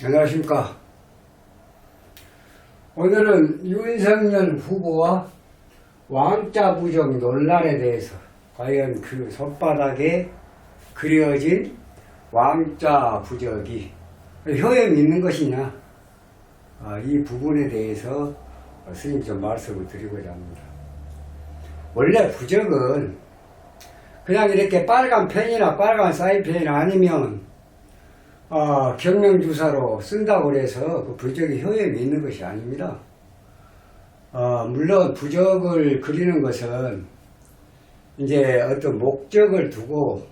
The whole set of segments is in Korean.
안녕하십니까. 오늘은 윤석열 후보와 왕자 부정 논란에 대해서 과연 그 손바닥에 그려진 왕자 부적이 효용이 있는 것이냐, 이 부분에 대해서 스님 좀 말씀을 드리고자 합니다. 원래 부적은 그냥 이렇게 빨간 펜이나 빨간 사인펜 아니면 경명주사로 쓴다고 해서 그 부적이 효용이 있는 것이 아닙니다. 물론 부적을 그리는 것은 이제 어떤 목적을 두고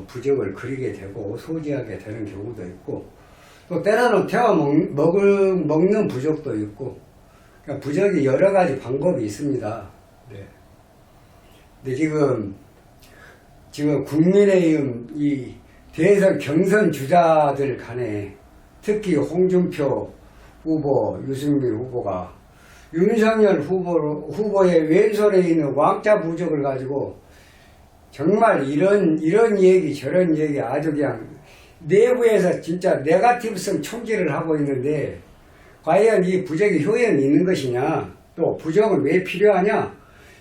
부적을 그리게 되고 소지하게 되는 경우도 있고, 또 때로는 태워 먹는 부적도 있고, 그러니까 부적이 여러 가지 방법이 있습니다. 네. 근데 지금 국민의힘 이 대선 경선 주자들 간에 특히 홍준표 후보, 유승민 후보가 윤석열 후보의 왼손에 있는 왕자 부적을 가지고 정말 이런 얘기 저런 얘기 아주 그냥 내부에서 진짜 네거티브성 총질을 하고 있는데, 과연 이 부적이 효용이 있는 것이냐, 또 부적은 왜 필요하냐,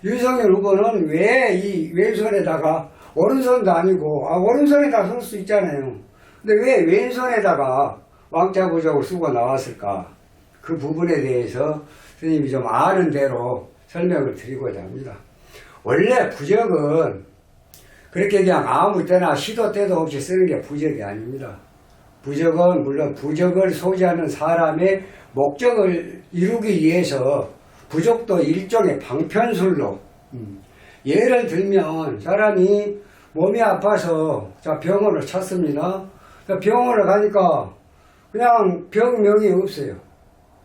윤석열 후보는 왜 이 왼손에다가, 오른손도 아니고 오른손에다 쓸 수 있잖아요. 근데 왜 왼손에다가 왕자 부적을 쓰고 나왔을까, 그 부분에 대해서 스님이 좀 아는 대로 설명을 드리고자 합니다. 원래 부적은 그렇게 그냥 아무 때나 시도 때도 없이 쓰는 게 부적이 아닙니다. 부적은 물론 부적을 소지하는 사람의 목적을 이루기 위해서 부적도 일종의 방편술로, 예를 들면 사람이 몸이 아파서 병원을 찾습니다. 병원을 가니까 그냥 병명이 없어요.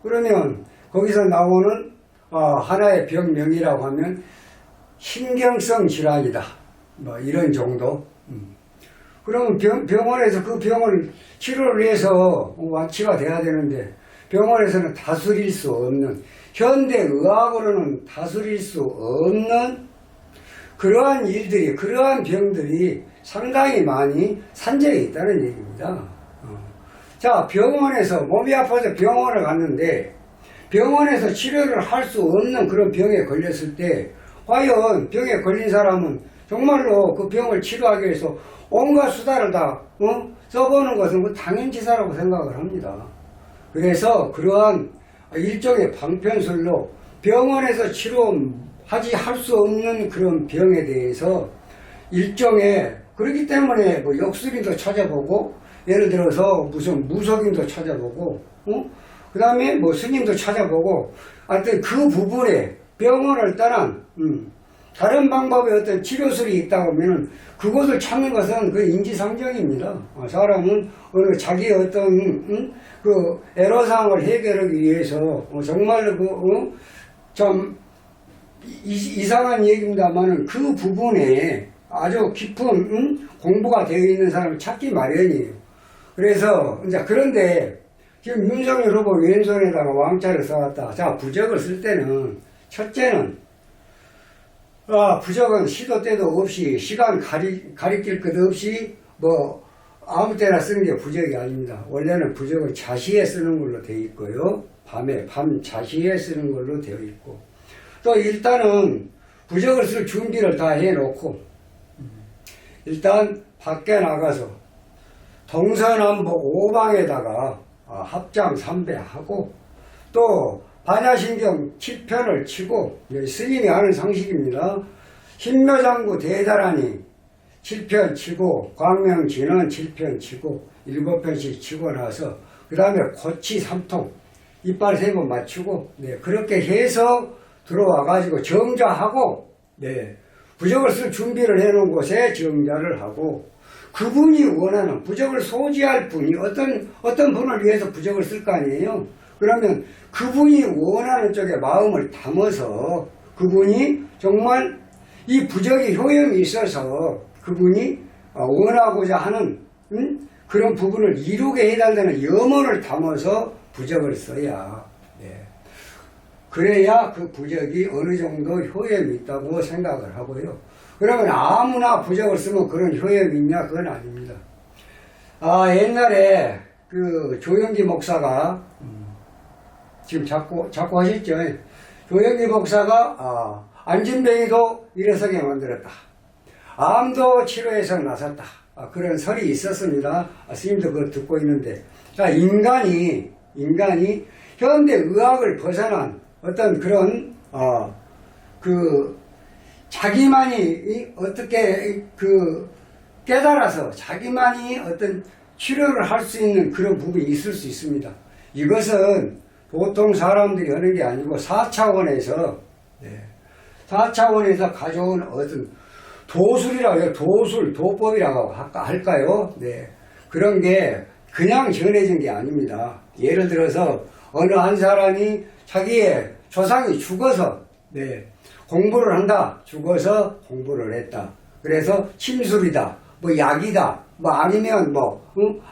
그러면 거기서 나오는 하나의 병명이라고 하면 신경성 질환이다, 뭐 이런 정도. 그러면 병원에서 그 병을 치료를 위해서 완치가 돼야 되는데, 병원에서는 다스릴 수 없는, 현대의학으로는 다스릴 수 없는 그러한 일들이, 그러한 병들이 상당히 많이 산재해 있다는 얘기입니다. 자, 병원에서 몸이 아파서 병원을 갔는데 병원에서 치료를 할 수 없는 그런 병에 걸렸을 때, 과연 병에 걸린 사람은 정말로 그 병을 치료하기 위해서 온갖 수단을 다 써보는 것은 당연지사라고 생각을 합니다. 그래서 그러한 일종의 방편술로 병원에서 할 수 없는 그런 병에 대해서 일종의, 그렇기 때문에 뭐 역술인도 찾아보고, 예를 들어서 무슨 무속인도 찾아보고, 그 다음에 뭐 스님도 찾아보고, 하여튼 그 부분에 병원을 떠난 다른 방법의 어떤 치료술이 있다고 하면 그것을 찾는 것은 그 인지상정입니다. 사람은 자기의 어떤 그 애로사항을 해결하기 위해서 정말로 참 이상한 얘기입니다만은 그 부분에 아주 깊은 공부가 되어 있는 사람을 찾기 마련이에요. 그래서 이제 그런데 지금 윤석열 후보 왼손에다가 왕자를 써왔다. 자, 부적을 쓸 때는 첫째는 부적은 시도 때도 없이 시간 가리킬 것 없이 뭐 아무 때나 쓰는 게 부적이 아닙니다. 원래는 부적은 자시에 쓰는 걸로 되어 있고요. 밤 자시에 쓰는 걸로 되어 있고, 또 일단은 부적을 쓸 준비를 다 해놓고 일단 밖에 나가서 동서남북 5방에다가 합장 3배하고, 또 반야신경 7편을 치고, 스님이 하는 상식입니다. 신묘장구 대다라니 7편 치고, 광명진원 7편 치고, 7편씩 치고 나서 그 다음에 고치 3통 이빨 3번 맞추고, 그렇게 해서 들어와 가지고 정자하고, 부적을 쓸 준비를 해놓은 곳에 정자를 하고, 그분이 원하는 부적을 소지할 분이 어떤 분을 위해서 부적을 쓸 거 아니에요. 그러면 그분이 원하는 쪽에 마음을 담아서 그분이 정말 이 부적이 효용이 있어서 그분이 원하고자 하는 그런 부분을 이루게 해달라는 염원을 담아서 부적을 써야, 그래야 그 부적이 어느 정도 효용이 있다고 생각을 하고요. 그러면 아무나 부적을 쓰면 그런 효용이 있냐? 그건 아닙니다. 옛날에 그 조영기 목사가 지금 자꾸 하셨죠. 조영기 목사가 안진뱅이도 일어서게 만들었다. 암도 치료해서 나섰다. 그런 설이 있었습니다. 스님도 그걸 듣고 있는데, 자, 인간이 현대 의학을 벗어난 어떤 그런 자기만이 어떻게 깨달아서 자기만이 어떤 치료를 할 수 있는 그런 부분이 있을 수 있습니다. 이것은 보통 사람들이 하는 게 아니고 4차원에서 가져온 어떤 도술이라고 해요. 도법이라고 할까요? 네. 그런 게 그냥 전해진 게 아닙니다. 예를 들어서 어느 한 사람이 자기의 조상이 죽어서 공부를 한다. 죽어서 공부를 했다. 그래서 침술이다. 뭐 약이다. 뭐 아니면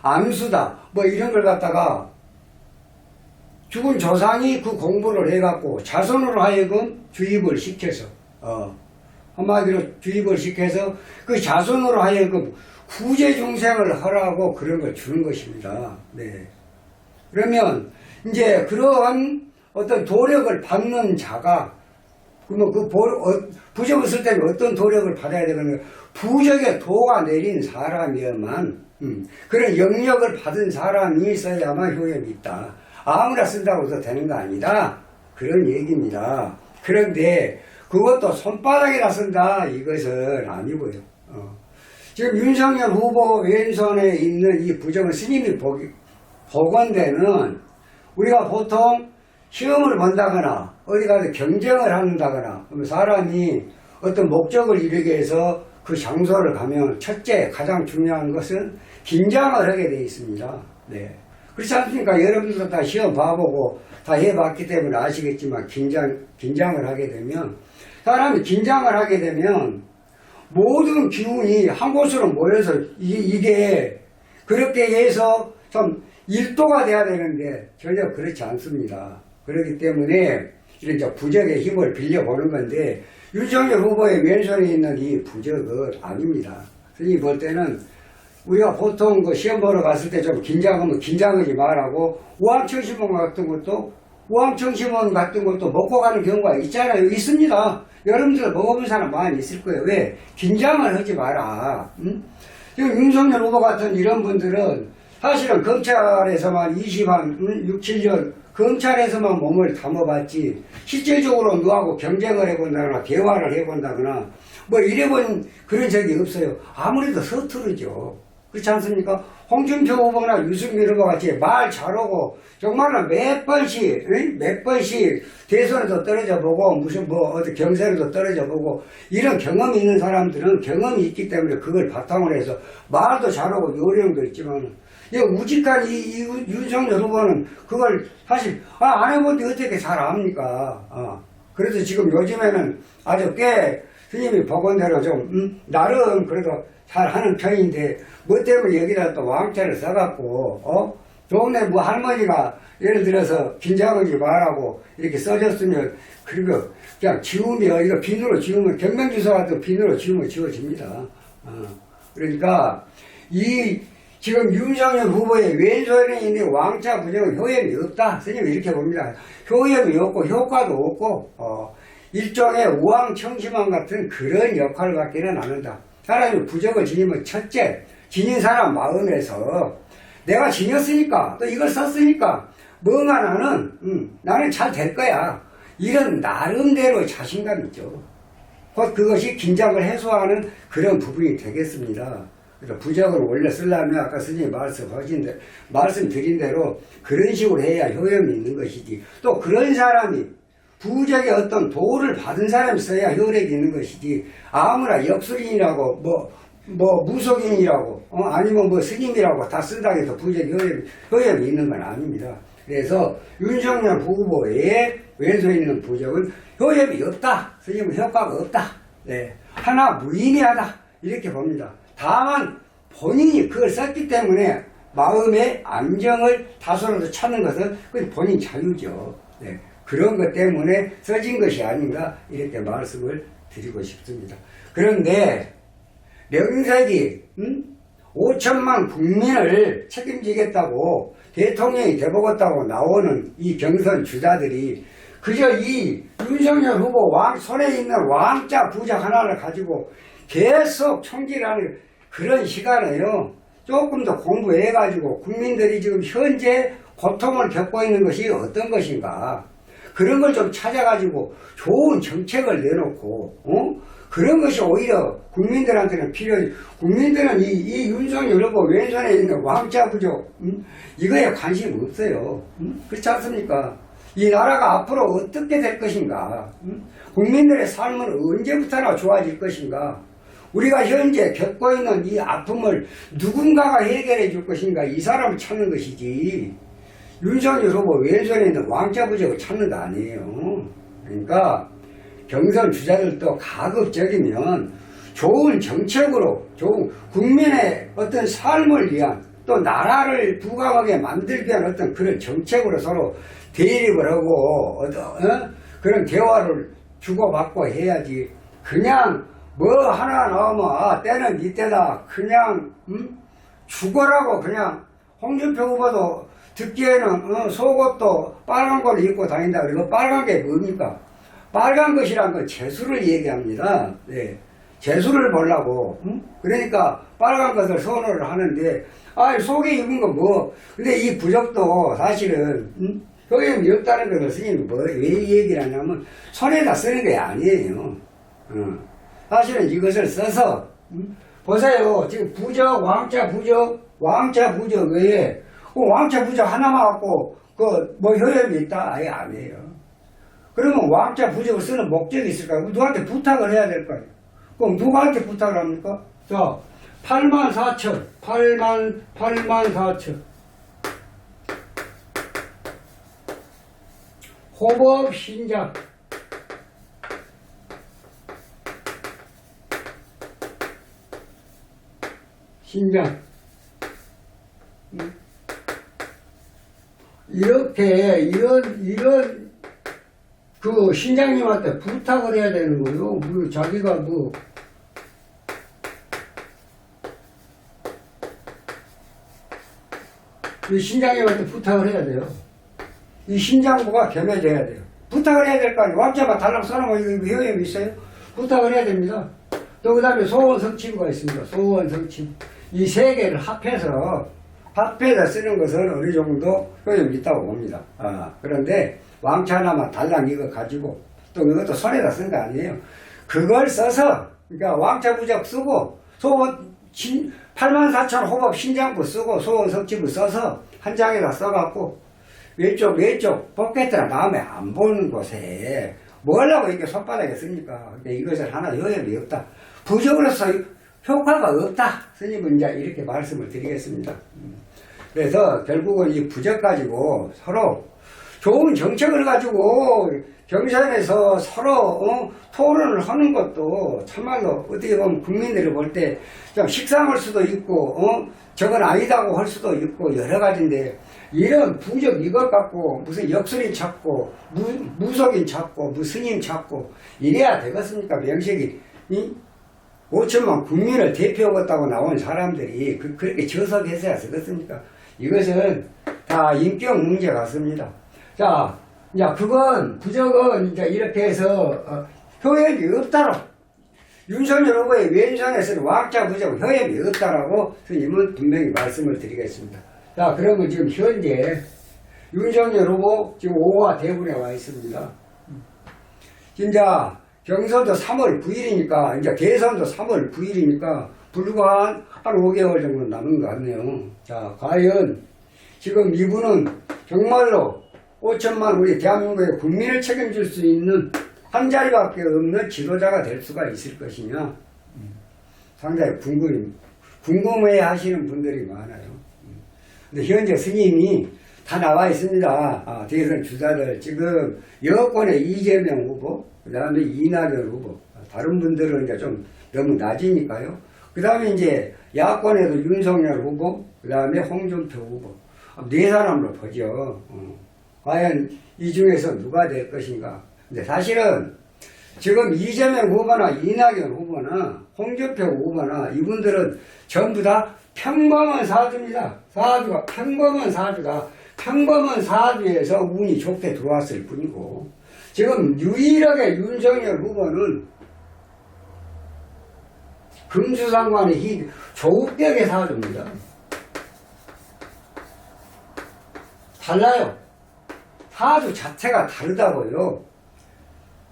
암수다. 뭐 이런 걸 갖다가 죽은 조상이 그 공부를 해갖고 자손으로 하여금 주입을 시켜서 한마디로 주입을 시켜서 그 자손으로 하여금 구제 중생을 하라고 그런 걸 주는 것입니다. 네. 그러면 이제 그러한 어떤 도력을 받는 자가 그러면 부적을 쓸 때는 어떤 도력을 받아야 되겠는가? 부적에 도가 내린 사람이야만 그런 영역을 받은 사람이 있어야만 효력이 있다. 아무나 쓴다고 해서 되는 거 아니다. 그런 얘기입니다. 그런데 그것도 손바닥에다 쓴다. 이것은 아니고요. 지금 윤석열 후보 왼손에 있는 이 부정을 스님이 보건대는 우리가 보통 시험을 본다거나 어디 가서 경쟁을 한다거나 사람이 어떤 목적을 이루기 위해서 그 장소를 가면 첫째 가장 중요한 것은 긴장을 하게 되어 있습니다. 네. 그렇지 않습니까? 여러분들도 다 시험 봐보고 다 해봤기 때문에 아시겠지만 긴장을 하게 되면 사람이 긴장을 하게 되면 모든 기운이 한 곳으로 모여서 이게 그렇게 해서 좀 일도가 돼야 되는데 전혀 그렇지 않습니다. 그렇기 때문에 이런 이제 부적의 힘을 빌려보는 건데 윤석열 후보의 왼손에 있는 이 부적은 아닙니다. 선생님이 볼 때는 우리가 보통 그 시험 보러 갔을 때 좀 긴장하면 긴장하지 말라고 우황청심원 같은 것도 먹고 가는 경우가 있잖아요. 있습니다. 여러분들 먹어본 사람 많이 있을 거예요. 왜? 긴장을 하지 마라. 지금 윤석열 후보 같은 이런 분들은 사실은 검찰에서만 6, 7년 검찰에서만 몸을 담아봤지 실질적으로 너하고 경쟁을 해본다거나 대화를 해본다거나 뭐 이래본 그런 적이 없어요. 아무래도 서투르죠. 그렇지 않습니까? 홍준표 후보나 유승민 후보 같이 말 잘하고 정말로 몇 번씩 대선에도 떨어져 보고 무슨 어디 경선에도 떨어져 보고 이런 경험이 있는 사람들은 경험이 있기 때문에 그걸 바탕으로 해서 말도 잘하고 요령도 있지만 우직한 이 윤석열 후보는 그걸 사실 안 해본데 어떻게 잘 압니까? 그래서 지금 요즘에는 아주 꽤 스님이 보건대로 좀 나름 그래도 잘 하는 편인데 뭐 때문에 여기다 또 왕자를 써갖고 동네 할머니가 예를 들어서 긴장하지 말라고 이렇게 써줬으면 그리고 그냥 지우면 이거 비누로 지우면 경명주사 같은 비누로 지우면 지워집니다. 그러니까 지금 윤석열 후보의 왼손에 있는 왕자 부정은 효험이 없다. 선생님이 이렇게 봅니다. 효험이 없고 효과도 없고 일종의 우왕청심원 같은 그런 역할을 갖기는 않는다. 사람이 부적을 지니면 첫째 지닌 사람 마음에서 내가 지녔으니까 또 이걸 썼으니까 뭔가 나는 잘 될 거야. 이런 나름대로 자신감 있죠. 곧 그것이 긴장을 해소하는 그런 부분이 되겠습니다. 그래서 부적을 원래 쓰려면 아까 스님이 말씀드린 대로 그런 식으로 해야 효험이 있는 것이지 또 그런 사람이 부적의 어떤 도를 받은 사람이 써야 효력이 있는 것이지 아무나 역술인이라고 무속인이라고 아니면 스님이라고 다 쓴다고 해서 부적이 효력이 있는 건 아닙니다. 그래서 윤석열 후보의 왼손에 있는 부적은 효력이 없다. 스님은 효과가 없다. 네. 하나 무의미하다. 이렇게 봅니다. 다만 본인이 그걸 썼기 때문에 마음의 안정을 다소라도 찾는 것은 그건 본인 자유죠. 네. 그런 것 때문에 써진 것이 아닌가 이렇게 말씀을 드리고 싶습니다. 그런데 명색이 5천만 국민을 책임지겠다고 대통령이 돼보겠다고 나오는 이 경선 주자들이 그저 이 윤석열 후보 손에 있는 왕자 부적 하나를 가지고 계속 총질하는 그런 시간에요. 조금 더 공부해가지고 국민들이 지금 현재 고통을 겪고 있는 것이 어떤 것인가. 그런 걸 좀 찾아가지고 좋은 정책을 내놓고, 그런 것이 오히려 국민들한테는 필요해. 국민들은 이 윤석열 후보 왼손에 있는 왕자 부족, 이거에 관심 없어요. 그렇지 않습니까? 이 나라가 앞으로 어떻게 될 것인가? 국민들의 삶은 언제부터나 좋아질 것인가? 우리가 현재 겪고 있는 이 아픔을 누군가가 해결해 줄 것인가? 이 사람을 찾는 것이지. 윤석열 후보 왼손에 있는 왕자 부족을 찾는 거 아니에요. 그러니까 경선 주자들도 가급적이면 좋은 정책으로 좋은 국민의 어떤 삶을 위한 또 나라를 부강하게 만들기 위한 어떤 그런 정책으로 서로 대립을 하고 그런 대화를 주고받고 해야지. 그냥 뭐 하나 나오면 때는 이때다 그냥 죽어라고 그냥 홍준표 후보도 듣기에는 속옷도 빨간 걸 입고 다닌다. 그리고 빨간 게 뭡니까? 빨간 것이란 건 재수를 얘기합니다. 네. 재수를 보려고. 그러니까 빨간 것을 선호를 하는데 속에 입은 건 뭐. 근데 이 부적도 사실은 효용이 없다는 것을 스님이 왜 얘기를 하냐면 손에다 쓰는 게 아니에요. 사실은 이것을 써서 보세요. 지금 부적, 왕자 부적 외에 왕자 부적 하나만 갖고 뭐 효용이 있다? 아예 아니에요. 그러면 왕자 부적을 쓰는 목적이 있을까요? 누구한테 부탁을 해야 될 거예요. 그럼 누구한테 부탁을 합니까? 자, 84,000. 호법 신장. 이렇게 이런 그 신장님한테 부탁을 해야 되는 거예요. 뭐 자기가 뭐 이 신장님한테 부탁을 해야 돼요. 이 신장부가 겸해져야 돼요. 부탁을 해야 될 거 아니에요. 왕자만 달라고 써놓으면 이거 효용이 있어요? 부탁을 해야 됩니다. 또 그 다음에 소원성취부가 있습니다. 소원성취부. 이 세 개를 합해서 쓰는 것은 어느 정도 효용이 있다고 봅니다. 그런데 왕자 하나만 달랑 이거 가지고 또 이것도 손에다 쓴 거 아니에요. 그걸 써서 그러니까 왕자 부적 쓰고 84,000 호법 신장부 쓰고 소원성취부 써서 한 장에다 써갖고 왼쪽 포켓이나 마음에 안 보는 곳에 뭐 하려고 이렇게 손바닥에 씁니까? 근데 이것을 하나 효용이 없다. 부적으로서 효과가 없다. 스님은 이제 이렇게 말씀을 드리겠습니다. 그래서 결국은 이 부적 가지고 서로 좋은 정책을 가지고 경선에서 서로 토론을 하는 것도 참말로 어떻게 보면 국민들이 볼 때 좀 식상할 수도 있고 저건 아니다고 할 수도 있고 여러 가지인데 이런 부적 이것 갖고 무슨 역술인 찾고 무속인 찾고 무스님 찾고 이래야 되겠습니까? 명색이 5천만 국민을 대표하겠다고 나온 사람들이 그렇게 저석해서야 되겠습니까? 이것은 다 인격 문제 같습니다. 자, 이제 그건 부적은 이제 이렇게 해서 효력이 없다로 윤석열 후보의 왼손에서는 왕자 부적 효력이 없다라고 스님은 분명히 말씀을 드리겠습니다. 자, 그러면 지금 현재 윤석열 후보 지금 5화 대군에 와 있습니다. 진짜 경선도 3월 9일이니까 이제 대선도 3월 9일이니까 불과 한 5개월 정도 남은 것 같네요. 자, 과연 지금 이분은 정말로 5천만 우리 대한민국의 국민을 책임질 수 있는 한 자리밖에 없는 지도자가 될 수가 있을 것이냐. 상당히 궁금해 하시는 분들이 많아요. 근데 현재 스님이 다 나와 있습니다. 대선 주자들 지금 여권의 이재명 후보, 그 다음에 이낙연 후보, 다른 분들은 이제 좀 너무 낮으니까요. 그 다음에 이제 야권에도 윤석열 후보, 그 다음에 홍준표 후보, 네 사람으로 보죠. 과연 이 중에서 누가 될 것인가. 근데 사실은 지금 이재명 후보나 이낙연 후보나 홍준표 후보나 이분들은 전부 다 평범한 사주입니다. 사주가 평범한 사주다. 평범한 사주에서 운이 좋게 들어왔을 뿐이고 지금 유일하게 윤석열 후보는 금수상관의 조국격의 사주입니다. 달라요. 사주 자체가 다르다고요.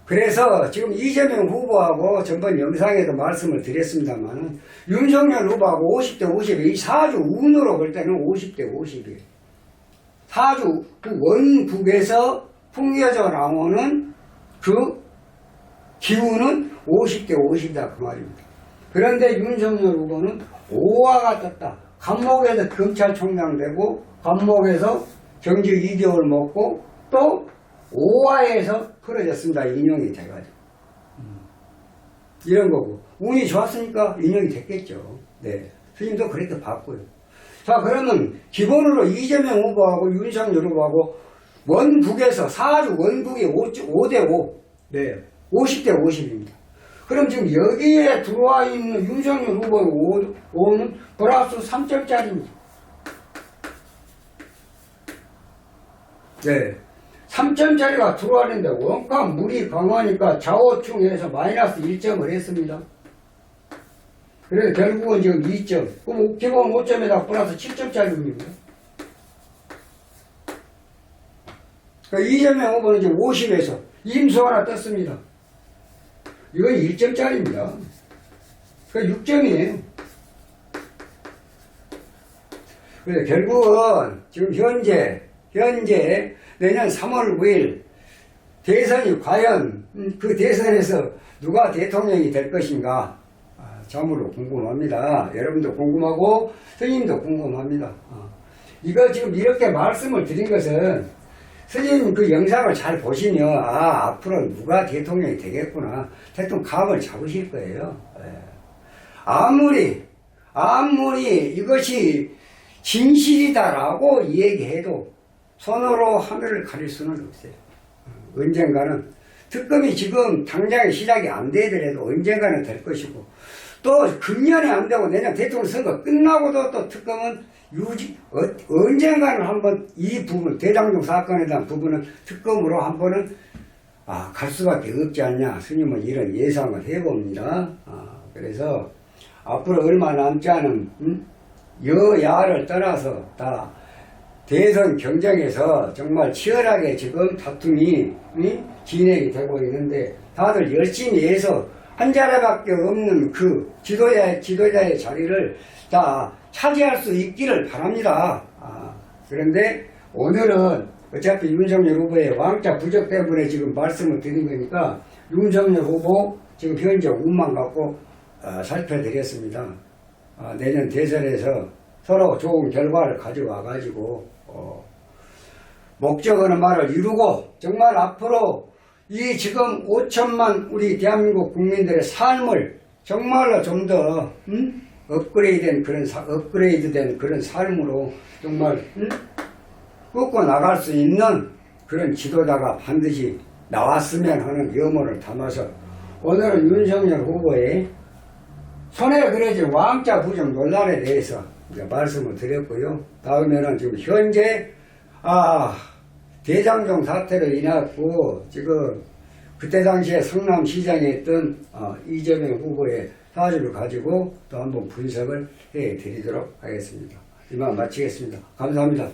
그래서 지금 이재명 후보하고 전번 영상에도 말씀을 드렸습니다만 윤석열 후보하고 50대 50이 이 사주 운으로 볼 때는 50대 50이에요. 사주 그 원국에서 풍겨져 나오는 그 기운은 50대 50이다 그 말입니다. 그런데 윤석열 후보는 오화가 떴다. 감옥에서 검찰총장 되고 감옥에서 정직 2개월 먹고 또 오화에서 풀어졌습니다. 인용이 돼가지고. 이런 거고. 운이 좋았으니까 인용이 됐겠죠. 네. 스님도 그렇게 봤고요. 자, 그러면 기본으로 이재명 후보하고 윤석열 후보하고 원국에서 사주 원국이 5대5. 네. 50대 50입니다. 그럼 지금 여기에 들어와 있는 윤석열 후보의 5는 플러스 3점짜리입니다. 네. 3점짜리가 들어왔는데 원가 물이 강하니까 좌우충해서 마이너스 1점을 했습니다. 그래서 결국은 지금 2점. 그럼 기본 5점에다 플러스 7점짜리입니다. 그러니까 이재명 후보는 지금 50에서 임수 하나 떴습니다. 이건 1점짜리입니다. 그러니까 6점이에요. 그래서 결국은 지금 현재 내년 3월 9일 대선이 과연 그 대선에서 누가 대통령이 될 것인가 참으로 궁금합니다. 여러분도 궁금하고 스님도 궁금합니다. 이거 지금 이렇게 말씀을 드린 것은 스님 그 영상을 잘 보시면 앞으로 누가 대통령이 되겠구나 대통령 감을 잡으실 거예요. 아무리 이것이 진실이다라고 얘기해도 손으로 하늘을 가릴 수는 없어요. 언젠가는 특검이 지금 당장에 시작이 안 되더라도 언젠가는 될 것이고 또 금년에 안 되고 내년 대통령 선거 끝나고도 또 특검은 언젠가는 한번 이 부분 대장동 사건에 대한 부분은 특검으로 한 번은 갈 수밖에 없지 않냐 스님은 이런 예상을 해봅니다. 그래서 앞으로 얼마 남지 않은 여야를 떠나서 다 대선 경쟁에서 정말 치열하게 지금 다툼이 진행이 되고 있는데 다들 열심히 해서 한 자리밖에 없는 그 지도자의 자리를 다 차지할 수 있기를 바랍니다. 그런데 오늘은 어차피 윤석열 후보의 왕자 부족 때문에 지금 말씀을 드린 거니까 윤석열 후보 지금 현재 운만 갖고 살펴드렸습니다. 내년 대선에서 서로 좋은 결과를 가져와 가지고 목적하는 말을 이루고 정말 앞으로 이 지금 5천만 우리 대한민국 국민들의 삶을 정말로 좀 더 업그레이드된 그런 삶으로 정말 끌고 나갈 수 있는 그런 지도자가 반드시 나왔으면 하는 염원을 담아서 오늘은 윤석열 후보의 손에 그려진 왕자 부정 논란에 대해서 이제 말씀을 드렸고요. 다음에는 지금 현재 대장동 사태로 인해갖고 지금 그때 당시에 성남시장에 있던 이재명 후보의 사주를 가지고 또 한번 분석을 해 드리도록 하겠습니다. 이만 마치겠습니다. 감사합니다.